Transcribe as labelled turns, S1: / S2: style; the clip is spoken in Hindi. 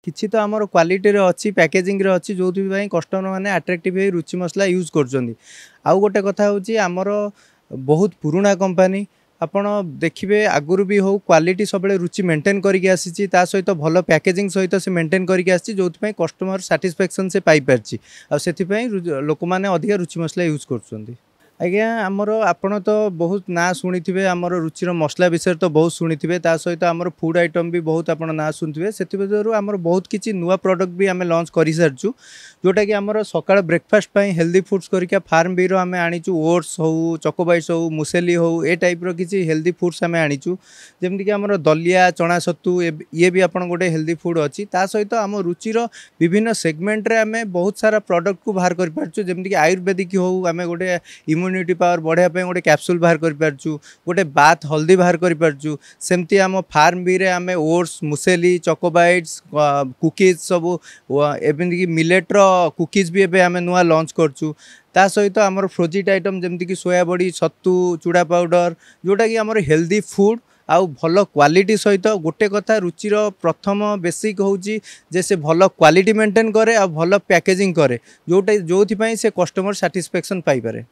S1: किसी तो आमर क्वालिटी अच्छी पैकेजिंग अच्छी जो कस्टमर मैंने अट्राक्टिव रुचि मसला यूज कर आउ गोटे कथा हूँ आमर बहुत पुराना कंपनी आपण देखिए आगुरी भी हो क्वालिटी सब रुचि मेंटेन करके आसी सहित भल पैकेजिंग सहित से मेंटेन करके आसी जो कस्टमर साटिस्फैक्शन से पाई पार्टी लोक मैंने अधिक रुचि मसला यूज कर आज्ञा आमर आपण तो बहुत ना शुणी थे आमर रुचिर मसला विषय तो बहुत शुणी थे सहित आमर फूड आइटम भी बहुत आप ना शुणुवे से आमर बहुत किसी नुआ प्रोडक्ट भी आम लॉन्च कर सारी जोटा कि आमर सकाळ ब्रेकफास्ट हेल्दी फूड्स करके फार्म बी आम आनीचु ओट्स हो चकोबाइस हो मुसेली हो ए टाइप्र किसी हेल्दी फूड्स आम आनीचु जमीक आमर दलिया चना सत्तू ये भी आप गोटे हेल्दी फूड अच्छी सहित आम रुचिर विभिन्न सेगमेंट्रे आम बहुत सारा प्रोडक्ट को बाहर कर पार्चु जमीक आयुर्वेदिक हो आम गोटे इम्यूनिटी पावर बढ़ाई गोटे कैप्सूल बाहर कर पार्चु गोटे बाथ हल्दी बाहर कर पार्चु सेमती आम फार्म बी रे आम ओट्स मुसेली चकोबाइट्स कुकीज सब एमती मिलेट्र कुकीज भी एबे आमे नुआ लॉन्च करचु ता सहित आमर फ्रोजिट आइटम जमती कि सोया बड़ी सत्तू चूड़ा पाउडर जोटा कि आमर हेल्दी फूड आउ भल क्वालिटी सहित गोटे कथा रुचिर प्रथम बेसिक होची जे से भल क्वालिटी मेंटेन करे आ भल पैकेजिंग करे जोटा जो से कस्टमर साटिस्फैक्शन पाई पारे।